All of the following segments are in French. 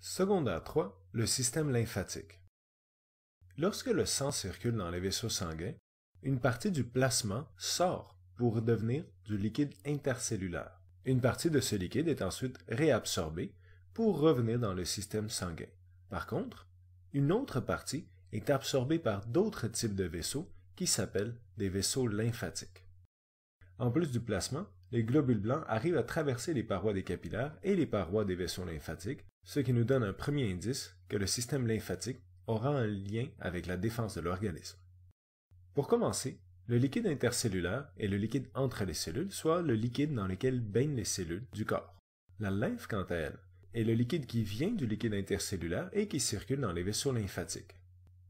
Secondaire 3, le système lymphatique. Lorsque le sang circule dans les vaisseaux sanguins, une partie du plasma sort pour devenir du liquide intercellulaire. Une partie de ce liquide est ensuite réabsorbée pour revenir dans le système sanguin. Par contre, une autre partie est absorbée par d'autres types de vaisseaux qui s'appellent des vaisseaux lymphatiques. En plus du plasma, les globules blancs arrivent à traverser les parois des capillaires et les parois des vaisseaux lymphatiques, ce qui nous donne un premier indice que le système lymphatique aura un lien avec la défense de l'organisme. Pour commencer, le liquide intercellulaire est le liquide entre les cellules, soit le liquide dans lequel baignent les cellules du corps. La lymphe, quant à elle, est le liquide qui vient du liquide intercellulaire et qui circule dans les vaisseaux lymphatiques.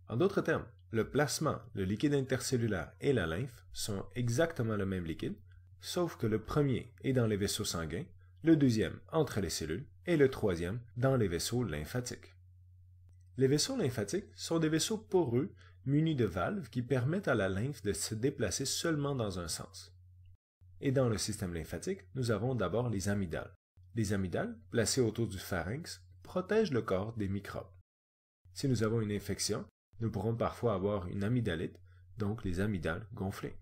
En d'autres termes, le plasma, le liquide intercellulaire et la lymphe sont exactement le même liquide, sauf que le premier est dans les vaisseaux sanguins, le deuxième entre les cellules et le troisième dans les vaisseaux lymphatiques. Les vaisseaux lymphatiques sont des vaisseaux poreux munis de valves qui permettent à la lymphe de se déplacer seulement dans un sens. Et dans le système lymphatique, nous avons d'abord les amygdales. Les amygdales, placées autour du pharynx, protègent le corps des microbes. Si nous avons une infection, nous pourrons parfois avoir une amygdalite, donc les amygdales gonflées.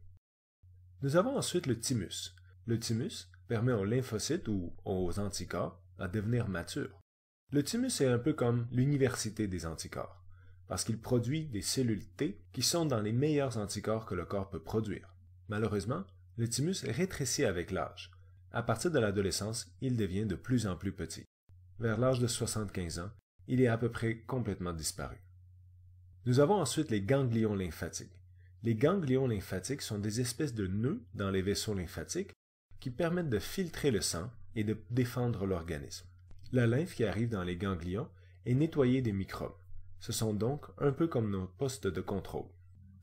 Nous avons ensuite le thymus. Le thymus permet aux lymphocytes ou aux anticorps à devenir matures. Le thymus est un peu comme l'université des anticorps, parce qu'il produit des cellules T qui sont dans les meilleurs anticorps que le corps peut produire. Malheureusement, le thymus rétrécit avec l'âge. À partir de l'adolescence, il devient de plus en plus petit. Vers l'âge de 75 ans, il est à peu près complètement disparu. Nous avons ensuite les ganglions lymphatiques. Les ganglions lymphatiques sont des espèces de nœuds dans les vaisseaux lymphatiques qui permettent de filtrer le sang et de défendre l'organisme. La lymphe qui arrive dans les ganglions est nettoyée des microbes. Ce sont donc un peu comme nos postes de contrôle.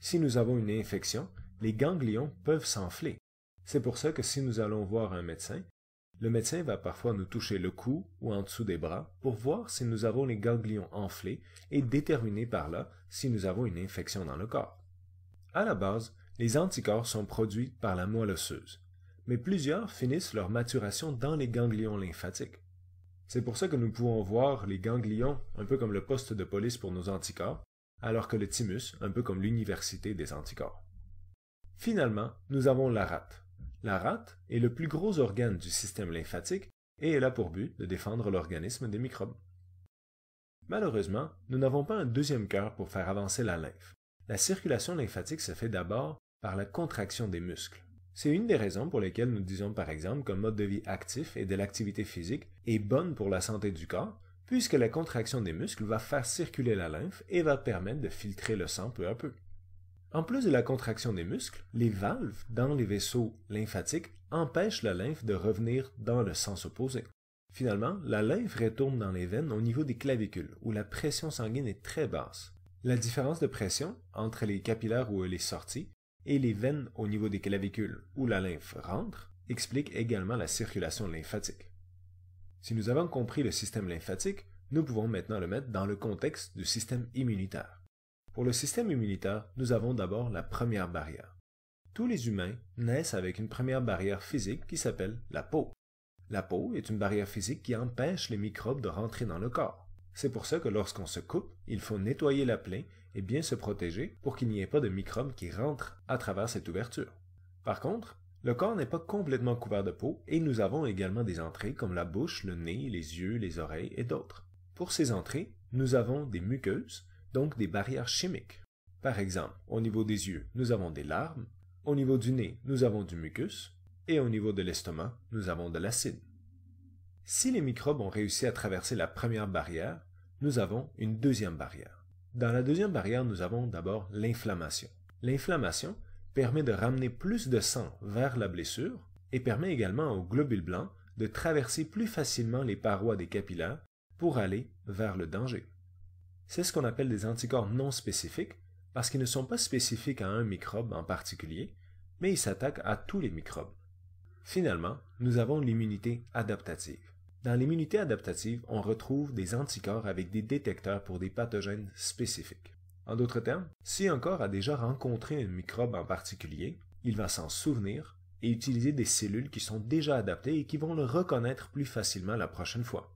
Si nous avons une infection, les ganglions peuvent s'enfler. C'est pour ça que si nous allons voir un médecin, le médecin va parfois nous toucher le cou ou en dessous des bras pour voir si nous avons les ganglions enflés et déterminer par là si nous avons une infection dans le corps. À la base, les anticorps sont produits par la moelle osseuse, mais plusieurs finissent leur maturation dans les ganglions lymphatiques. C'est pour ça que nous pouvons voir les ganglions un peu comme le poste de police pour nos anticorps, alors que le thymus un peu comme l'université des anticorps. Finalement, nous avons la rate. La rate est le plus gros organe du système lymphatique et elle a pour but de défendre l'organisme des microbes. Malheureusement, nous n'avons pas un deuxième cœur pour faire avancer la lymphe. La circulation lymphatique se fait d'abord par la contraction des muscles. C'est une des raisons pour lesquelles nous disons par exemple qu'un mode de vie actif et de l'activité physique est bonne pour la santé du corps, puisque la contraction des muscles va faire circuler la lymphe et va permettre de filtrer le sang peu à peu. En plus de la contraction des muscles, les valves dans les vaisseaux lymphatiques empêchent la lymphe de revenir dans le sens opposé. Finalement, la lymphe retourne dans les veines au niveau des clavicules, où la pression sanguine est très basse. La différence de pression entre les capillaires où elle est sortie et les veines au niveau des clavicules où la lymphe rentre explique également la circulation lymphatique. Si nous avons compris le système lymphatique, nous pouvons maintenant le mettre dans le contexte du système immunitaire. Pour le système immunitaire, nous avons d'abord la première barrière. Tous les humains naissent avec une première barrière physique qui s'appelle la peau. La peau est une barrière physique qui empêche les microbes de rentrer dans le corps. C'est pour ça que lorsqu'on se coupe, il faut nettoyer la plaie et bien se protéger pour qu'il n'y ait pas de microbes qui rentrent à travers cette ouverture. Par contre, le corps n'est pas complètement couvert de peau et nous avons également des entrées comme la bouche, le nez, les yeux, les oreilles et d'autres. Pour ces entrées, nous avons des muqueuses, donc des barrières chimiques. Par exemple, au niveau des yeux, nous avons des larmes, au niveau du nez, nous avons du mucus et au niveau de l'estomac, nous avons de l'acide. Si les microbes ont réussi à traverser la première barrière, nous avons une deuxième barrière. Dans la deuxième barrière, nous avons d'abord l'inflammation. L'inflammation permet de ramener plus de sang vers la blessure et permet également aux globules blancs de traverser plus facilement les parois des capillaires pour aller vers le danger. C'est ce qu'on appelle des anticorps non spécifiques parce qu'ils ne sont pas spécifiques à un microbe en particulier, mais ils s'attaquent à tous les microbes. Finalement, nous avons l'immunité adaptative. Dans l'immunité adaptative, on retrouve des anticorps avec des détecteurs pour des pathogènes spécifiques. En d'autres termes, si un corps a déjà rencontré un microbe en particulier, il va s'en souvenir et utiliser des cellules qui sont déjà adaptées et qui vont le reconnaître plus facilement la prochaine fois.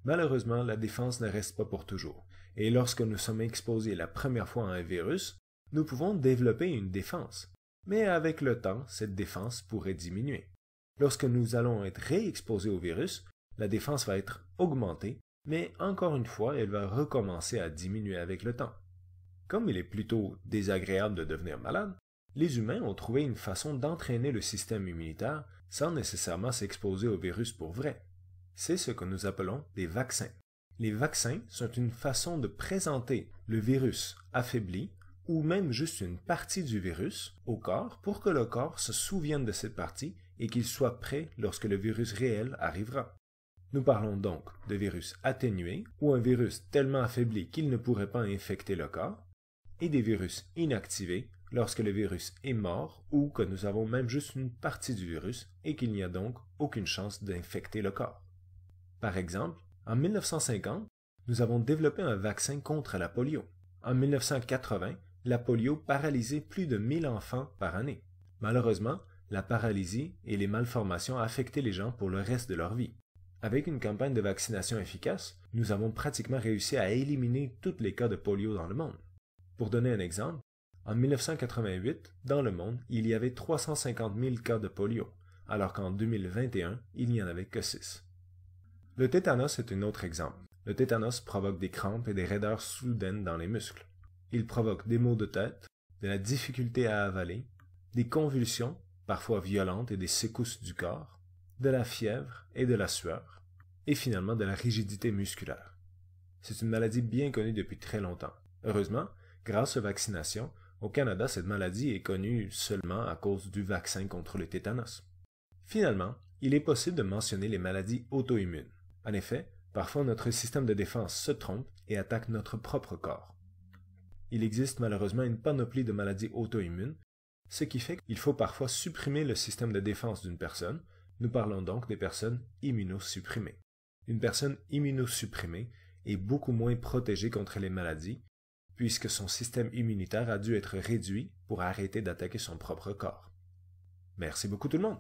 Malheureusement, la défense ne reste pas pour toujours, et lorsque nous sommes exposés la première fois à un virus, nous pouvons développer une défense. Mais avec le temps, cette défense pourrait diminuer. Lorsque nous allons être réexposés au virus, la défense va être augmentée, mais encore une fois, elle va recommencer à diminuer avec le temps. Comme il est plutôt désagréable de devenir malade, les humains ont trouvé une façon d'entraîner le système immunitaire sans nécessairement s'exposer au virus pour vrai. C'est ce que nous appelons des vaccins. Les vaccins sont une façon de présenter le virus affaibli ou même juste une partie du virus au corps pour que le corps se souvienne de cette partie et qu'il soit prêt lorsque le virus réel arrivera. Nous parlons donc de virus atténués ou un virus tellement affaibli qu'il ne pourrait pas infecter le corps, et des virus inactivés lorsque le virus est mort ou que nous avons même juste une partie du virus et qu'il n'y a donc aucune chance d'infecter le corps. Par exemple, en 1950, nous avons développé un vaccin contre la polio. En 1980, la polio paralysait plus de 1000 enfants par année. Malheureusement, la paralysie et les malformations affectaient les gens pour le reste de leur vie. Avec une campagne de vaccination efficace, nous avons pratiquement réussi à éliminer tous les cas de polio dans le monde. Pour donner un exemple, en 1988, dans le monde, il y avait 350 000 cas de polio, alors qu'en 2021, il n'y en avait que 6. Le tétanos est un autre exemple. Le tétanos provoque des crampes et des raideurs soudaines dans les muscles. Il provoque des maux de tête, de la difficulté à avaler, des convulsions, parfois violentes et des secousses du corps, de la fièvre et de la sueur, et finalement de la rigidité musculaire. C'est une maladie bien connue depuis très longtemps. Heureusement, grâce aux vaccinations, au Canada, cette maladie est connue seulement à cause du vaccin contre le tétanos. Finalement, il est possible de mentionner les maladies auto-immunes. En effet, parfois notre système de défense se trompe et attaque notre propre corps. Il existe malheureusement une panoplie de maladies auto-immunes, ce qui fait qu'il faut parfois supprimer le système de défense d'une personne. Nous parlons donc des personnes immunosupprimées. Une personne immunosupprimée est beaucoup moins protégée contre les maladies, puisque son système immunitaire a dû être réduit pour arrêter d'attaquer son propre corps. Merci beaucoup tout le monde!